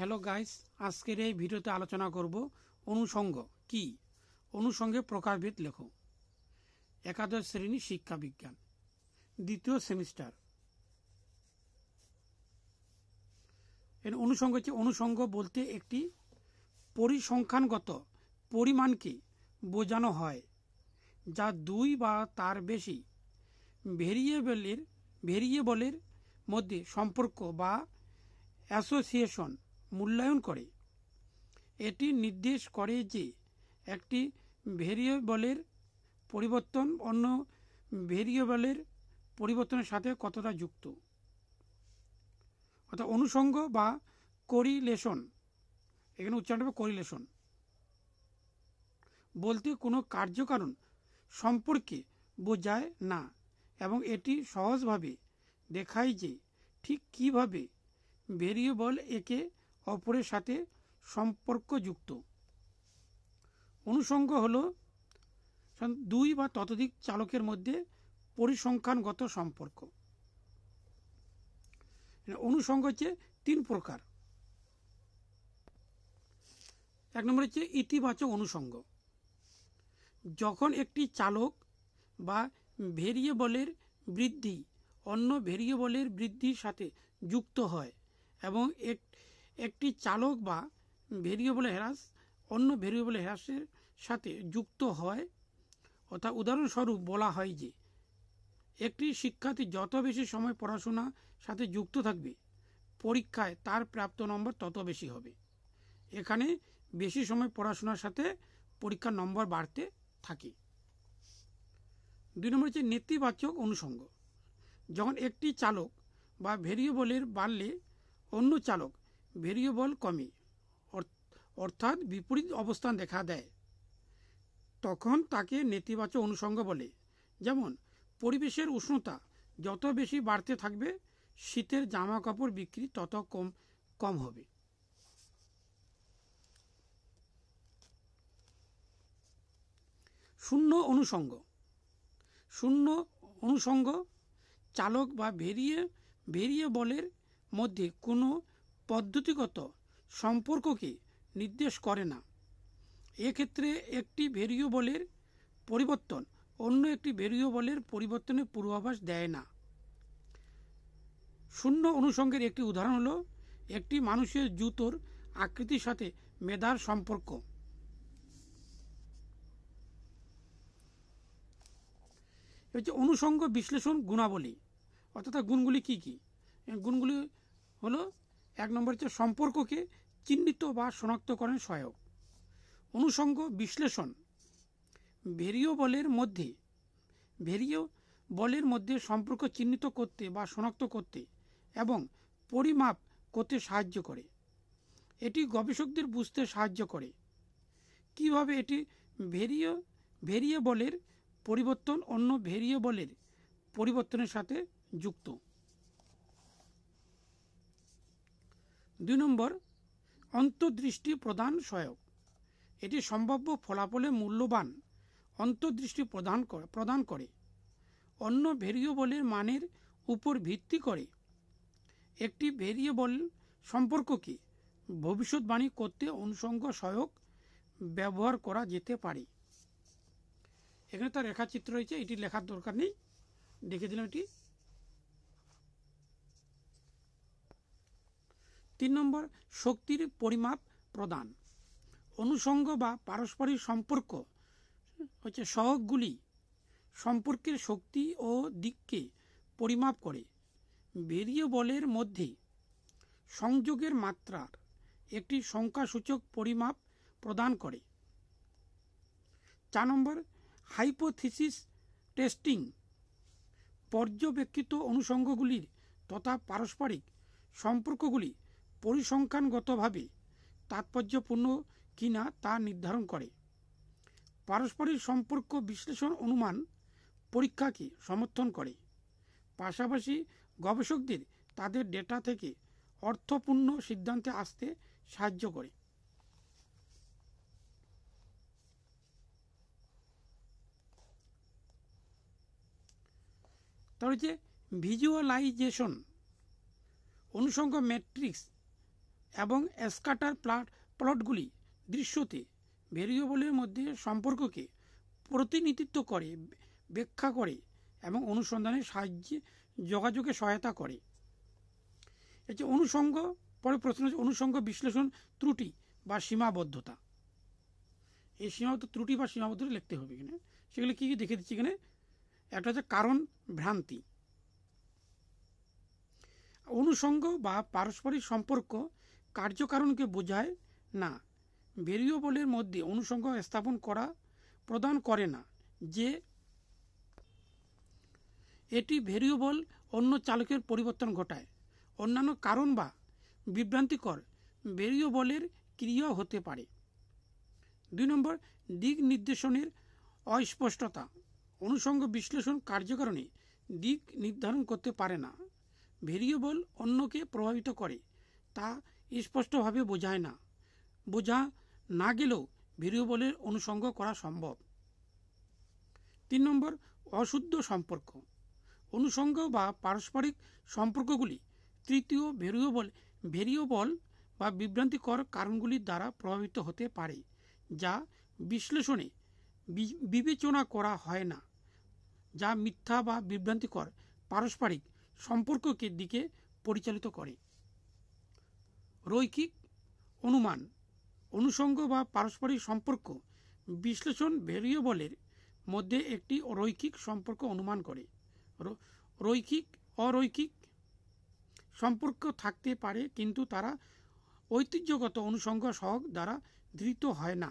Hello guys, আজকের এই ভিডিওতে আলোচনা করব অনুষঙ্গ কি। অনুষঙ্গে প্রকারভেদ লেখো। একাদশ শ্রেণী শিক্ষা বিজ্ঞান, দ্বিতীয় সেমিস্টার। এর অনুষঙ্গ হচ্ছে, অনুষঙ্গ বলতে একটি পরিসংখ্যানগত পরিমাণকে বোঝানো হয় যা দুই বা তার বেশি ভেরিয়েবলের মধ্যে সম্পর্ক বা অ্যাসোসিয়েশন মূল্যায়ন করে। এটি নির্দেশ করে যে একটি ভেরিয়েবলের পরিবর্তন অন্য ভেরিয়েবলের পরিবর্তনের সাথে কতটা যুক্ত। অর্থাৎ অনুষঙ্গ বা কোরিলেশন, এখানে উচ্চারণ হবে কোরিলেশন, বলতে কোনো কার্যকারণ সম্পর্কে বোঝায় না, এবং এটি সহজভাবে দেখায় যে ঠিক কীভাবে ভেরিয়েবল একে অপরের সাথে সম্পর্কযুক্ত। অনুষঙ্গ হল দুই বা ততোধিক চালকের মধ্যে পরিসংখ্যানগত সম্পর্ক। অনুষঙ্গ হচ্ছে তিন প্রকার। এক নম্বর হচ্ছে ইতিবাচক অনুষঙ্গ। যখন একটি চালক বা ভেরিয়েবলের বৃদ্ধি অন্য ভেরিয়েবলের বৃদ্ধির সাথে যুক্ত হয় এবং একটি চালক বা ভেরিয়েবলের হ্রাস অন্য ভেরিয়েবলের হ্রাসের সাথে যুক্ত হয়। অর্থাৎ উদাহরণস্বরূপ বলা হয় যে একটি শিক্ষার্থী যত বেশি সময় পড়াশোনার সাথে যুক্ত থাকবে, পরীক্ষায় তার প্রাপ্ত নম্বর তত বেশি হবে। এখানে বেশি সময় পড়াশোনার সাথে পরীক্ষার নম্বর বাড়তে থাকে। দুই নম্বর হচ্ছে নেতিবাচক অনুষঙ্গ। যখন একটি চালক বা ভেরিয়েবলের বাড়লে অন্য চালক ভেরিয়েবল কমে, অর্থাৎ বিপরীত অবস্থান দেখা দেয়, তখন তাকে নেতিবাচক অনুষঙ্গ বলে। যেমন পরিবেশের উষ্ণতা যত বেশি বাড়তে থাকবে, শীতের জামা কাপড় বিক্রি তত কম হবে। শূন্য অনুষঙ্গ। শূন্য অনুষঙ্গ চালক বা ভেরিয়েবলের মধ্যে কোনো পদ্ধতিগত সম্পর্ককে নির্দেশ করে না। এক্ষেত্রে একটি ভেরিয়েবলের পরিবর্তন অন্য একটি ভেরিয়েবলের পরিবর্তনের পূর্বাভাস দেয় না। শূন্য অনুষঙ্গের একটি উদাহরণ হলো একটি মানুষের জুতোর আকৃতির সাথে মেধার সম্পর্ক। হচ্ছে অনুষঙ্গ বিশ্লেষণ গুণাবলী, অর্থাৎ গুণগুলি কি কি। গুণগুলি হলো, এক নম্বর হচ্ছে সম্পর্ককে চিহ্নিত বা শনাক্তকরণে সহায়ক। অনুষঙ্গ বিশ্লেষণ ভেরিয়েবলের মধ্যে সম্পর্ক চিহ্নিত করতে বা শনাক্ত করতে এবং পরিমাপ করতে সাহায্য করে। এটি গবেষকদের বুঝতে সাহায্য করে কিভাবে এটি ভেরিয়েবলের পরিবর্তন অন্য ভেরিয়েবলের পরিবর্তনের সাথে যুক্ত। দুই নম্বর, অন্তর্দৃষ্টি প্রদান সহায়ক। এটি সম্ভাব্য ফলাফলে মূল্যবান অন্তর্দৃষ্টি প্রদান করে। অন্য ভেরিয়েবলের মানের উপর ভিত্তি করে একটি ভেরিয়েবল সম্পর্ককে ভবিষ্যৎবাণী করতে অনুষঙ্গ সহায়ক ব্যবহার করা যেতে পারে। এখানে তার রেখাচিত্র রয়েছে, এটি লেখার দরকার নেই, দেখে দিলাম এটি। 3 নম্বর, শক্তির পরিমাপ প্রদান। অনুষঙ্গ বা পারস্পরিক সম্পর্ক হচ্ছে সহগগুলি সম্পর্কের শক্তি ও দিককে পরিমাপ করে ভেরিয়েবলের মধ্যে সংযোগের মাত্রার একটি সংখ্যাসূচক পরিমাপ প্রদান করে। 4 নম্বর, হাইপোথিসিস টেস্টিং। পর্যবেক্ষিত অনুষঙ্গগুলির তথা পারস্পরিক সম্পর্কগুলি পরিসংখ্যানগতভাবে তাৎপর্যপূর্ণ কিনা তা নির্ধারণ করে। পারস্পরিক সম্পর্ক বিশ্লেষণ অনুমান পরীক্ষাকে সমর্থন করে, পাশাপাশি গবেষকদের তাদের ডেটা থেকে অর্থপূর্ণ সিদ্ধান্তে আসতে সাহায্য করে। তার হচ্ছে ভিজুয়ালাইজেশন। অনুষঙ্গ ম্যাট্রিক্স এবং স্ক্যাটার প্লটগুলি দৃশ্যতে ভেরিয়েবলের মধ্যে সম্পর্ককে প্রতিনিধিত্ব করে, ব্যাখ্যা করে এবং অনুসন্ধানের সাহায্যে যোগাযোগে সহায়তা করে। এই যে অনুষঙ্গ, পরে প্রশ্ন হচ্ছে অনুষঙ্গ বিশ্লেষণ ত্রুটি বা সীমাবদ্ধতা। এই সীমাবদ্ধ ত্রুটি বা সীমাবদ্ধতা লিখতে হবে এখানে। সেগুলো কী কী দেখে দিচ্ছি এখানে। একটা হচ্ছে কারণ ভ্রান্তি। অনুষঙ্গ বা পারস্পরিক সম্পর্ক কার্যকারণকে বোঝায় না। ভেরিয়েবলের মধ্যে অনুষঙ্গ স্থাপন করা প্রদান করে না যে এটি ভেরিয়েবল অন্য চালকের পরিবর্তন ঘটায়। অন্যান্য কারণ বা বিভ্রান্তিকর ভেরিয়েবলের ক্রিয়া হতে পারে। 2 নম্বর, দিক নির্দেশনের অস্পষ্টতা। অনুষঙ্গ বিশ্লেষণ কার্যকারণে দিক নির্ধারণ করতে পারে না। ভেরিয়েবল অন্যকে প্রভাবিত করে তা স্পষ্টভাবে বোঝা না গেলেও ভেরিয়েবলের অনুষঙ্গ করা সম্ভব। 3 নম্বর, অশুদ্ধ সম্পর্ক। অনুষঙ্গ বা পারস্পরিক সম্পর্কগুলি তৃতীয় ভেরিয়েবল বা বিভ্রান্তিকর কারণগুলির দ্বারা প্রভাবিত হতে পারে, যা বিশ্লেষণে বিবেচনা করা হয় না, যা মিথ্যা বা বিভ্রান্তিকর পারস্পরিক সম্পর্ককে দিকে পরিচালিত করে। রৈখিক অনুমান। অনুষঙ্গ বা পারস্পরিক সম্পর্ক বিশ্লেষণ ভেরিয়েবলের মধ্যে একটি রৈখিক সম্পর্ক অনুমান করে। অরৈখিক সম্পর্ক থাকতে পারে, কিন্তু তারা ঐতিহ্যগত অনুষঙ্গ সহগ দ্বারা ধৃত হয় না।